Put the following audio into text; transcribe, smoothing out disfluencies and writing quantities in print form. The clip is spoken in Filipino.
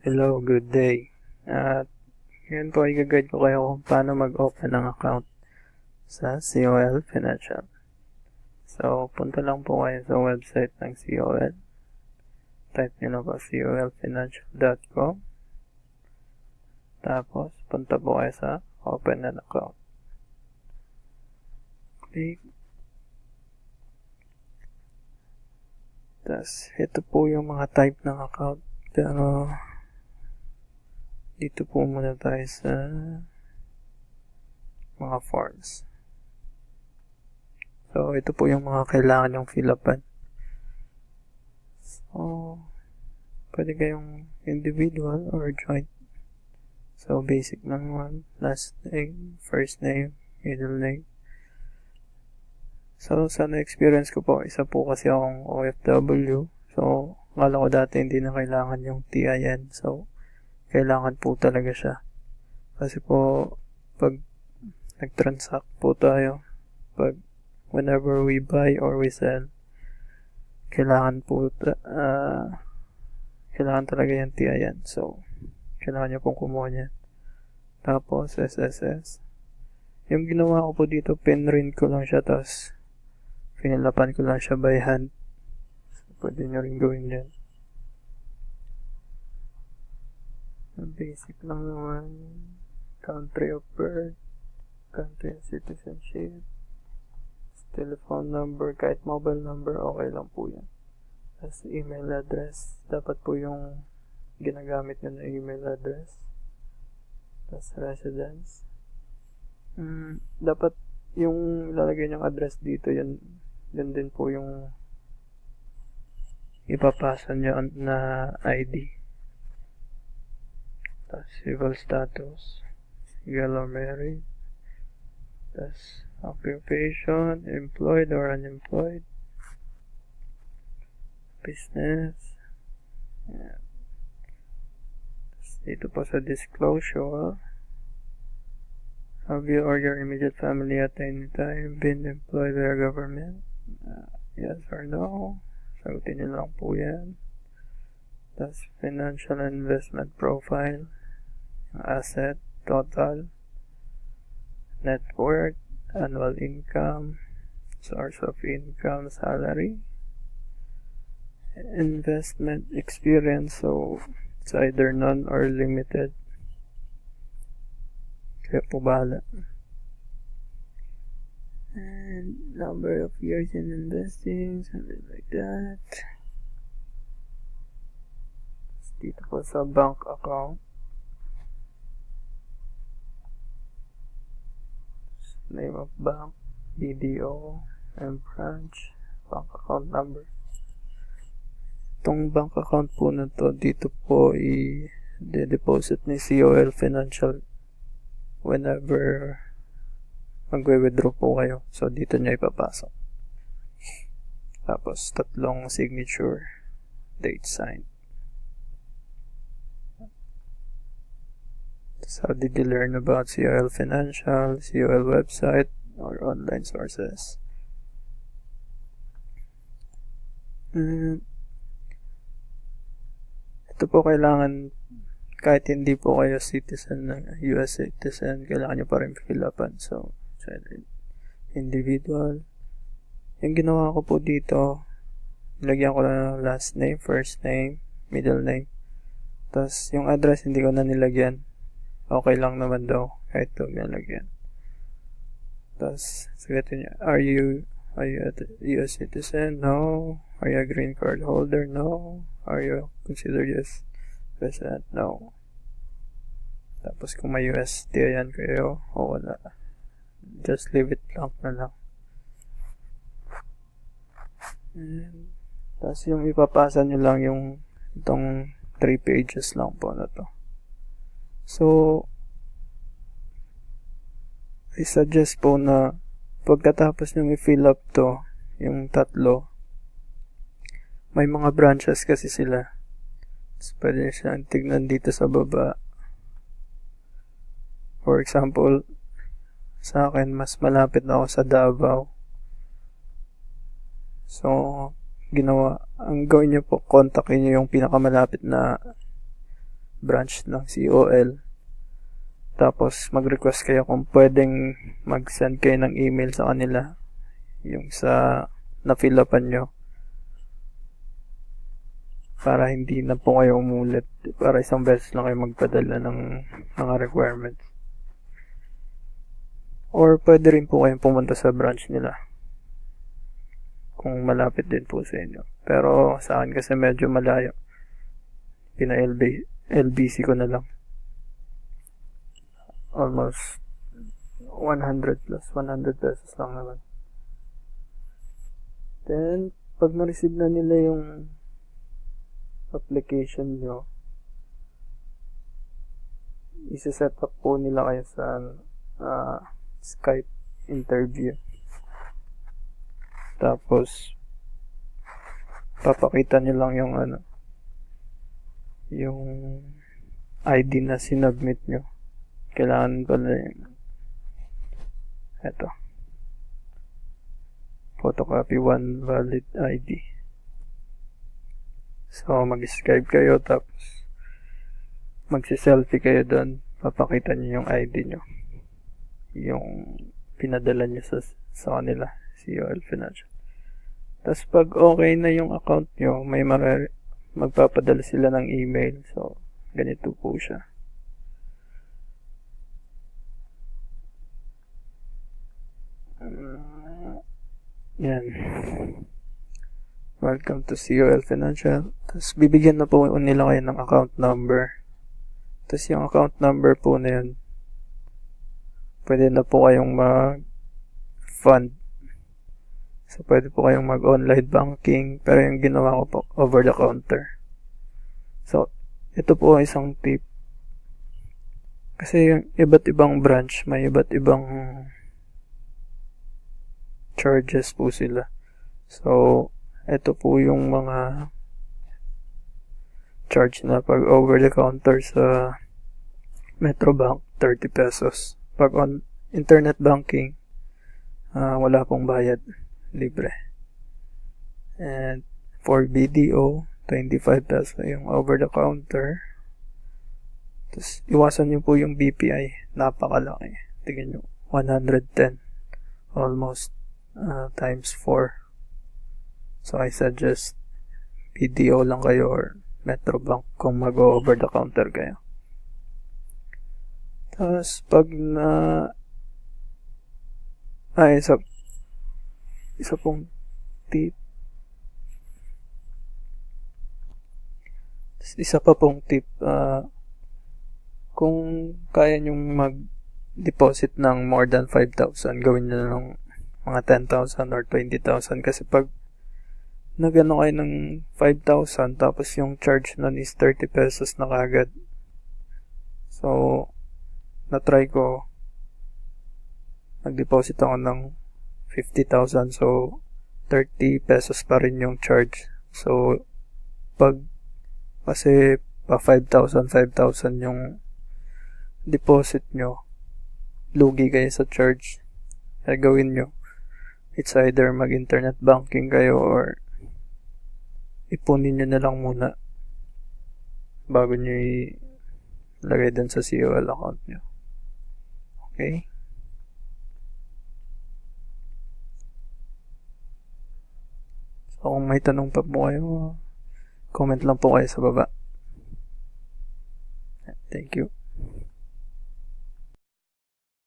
Hello, good day. At ngayon po ay guide ko kayo kung paano mag-open ng account sa COL Financial. So, punta lang po kayo sa website ng COL. Type nyo na po colfinancial.com. Tapos, punta po kayo sa open an account. Click. Tapos, ito po yung mga type ng account. Pero, dito po muna tayo sa mga forms. So, ito po yung mga kailangan yung fill upan. So, pwede kayong individual or joint. So, basic lang naman. Last name, first name, middle name. So, sa na-experience ko po, isa po kasi akong OFW. So, akala ko dati hindi na kailangan yung TIN. So, kailangan po talaga siya. Kasi po, pag nag-transact po tayo, whenever we buy or we sell, kailangan po kailangan talaga yung TIN. So, kailangan nyo pong kumuha niyan. Tapos, SSS. Yung ginawa ko po dito, pinrint ko lang siya, tapos pinilapan ko lang siya by hand. So, pwede nyo rin gawin yan. Basic lang naman. Country of birth, country of citizenship, telephone number, kahit mobile number, okay lang po yan. As email address, dapat po yung ginagamit nyo na email address. Tapos residence. Dapat yung lalagay nyong address dito, yun din po yung ipapasa nyo na ID. Tapos civil status, single or married. Tapos occupation, employed or unemployed. Business. Yan. Tapos dito po sa disclosure, have you or your immediate family at any time been employed by the government? Yes or no? Sagutin nyo lang po yan. Tapos financial investment profile, asset, total, net worth, annual income, source of income, salary, investment experience, so it's either none or limited. Kaya po bahala. And number of years in investing, something like that. Dito po sa bank account, name of bank, BDO, and branch, bank account number. Itong bank account po na to, dito po i-deposit ni COL Financial whenever magwe-withdraw po kayo. So, dito nyo ipapasok. Tapos, 3 signature, date signed. So, how did you learn about COL Financial, COL website, or online sources? Ito po kailangan, kahit hindi po kayo citizen ng US citizen, kailangan nyo pa rin fill upan. So, individual. Yung ginawa ko po dito, nilagyan ko lang ng last name, first name, middle name. Tapos, yung address hindi ko na nilagyan. Okay lang naman daw, kahit huwag nilagyan. Tapos, sagutin nyo, are you a US citizen? No. Are you a green card holder? No. Are you considered US resident? No. Tapos kung may US TIN kayo o wala, just leave it blank na lang. And, tapos yung ipapasa nyo lang yung itong 3 pages lang po na to. So, I suggest po na pagkatapos nyo i-fill up to, yung 3, may mga branches kasi sila. So, pwede nyo silang tignan dito sa baba. For example, sa akin, mas malapit na ako sa Davao. So, ang gawin nyo po, kontakin nyo yung pinakamalapit na branch ng COL. Tapos mag-request kayo kung pwedeng mag-send kayo ng email sa kanila, yung sa na-fill upan nyo, para hindi na po kayo umulit, para isang beses lang kayo magpadala ng mga requirements. Or pwede rin po kayong pumunta sa branch nila kung malapit din po sa inyo. Pero sa akin kasi medyo malayo, LBC ko na lang. Almost 100 plus 100 pesos lang naman. Then pag na-receive na nila yung application nyo, isa-set up po nila kayo sa Skype interview. Tapos papakita nyo lang yung yung ID na sinubmit nyo. Kailangan pala yung photocopy 1 valid ID. So mag-Skype kayo, tapos magsi-selfie kayo doon. Papakita nyo yung ID nyo, yung pinadala nyo sa kanila, COL Financial. Tapos pag okay na yung account nyo, may magpapadala sila ng email. So ganito po siya. Yan. Welcome to COL Financial. Tapos bibigyan na po nila kayo ng account number. Tapos yung account number po na yun, pwede na po kayong mag-fund. So pwede po kayong mag-online banking, pero yung ginawa ko po over the counter. So ito po isang tip. Kasi yung iba't ibang branch, may iba't ibang charges po sila. So ito po yung mga charge na pag over the counter sa Metrobank, 30 pesos. Pag on internet banking, wala pong bayad, libre. And for BDO, 25 pesos yung over the counter. Tapos iwasan nyo po yung BPI, napakalaki. Tingnan nyo, 110 almost times 4. So I suggest BDO lang kayo or Metrobank kung mag-over the counter kayo. Tapos pag isa pong tip. Isa pa pong tip, kung kaya nyong mag-deposit ng more than 5,000, gawin nyo ng mga 10,000 or 20,000. Kasi pag nagano kayo ng 5,000, tapos yung charge nun is 30 pesos na kagad. So na-try ko, nag-deposit ako ng 50,000, so 30 pesos pa rin yung charge. So kasi pa 5,000 yung deposit nyo, lugi kayo sa charge. Kaya gawin nyo, it's either mag-internet banking kayo or ipunin nyo na lang muna bago nyo ilagay dun sa COL account nyo. Okay? So kung may tanong pa po kayo, comment lang po kayo sa baba. Thank you.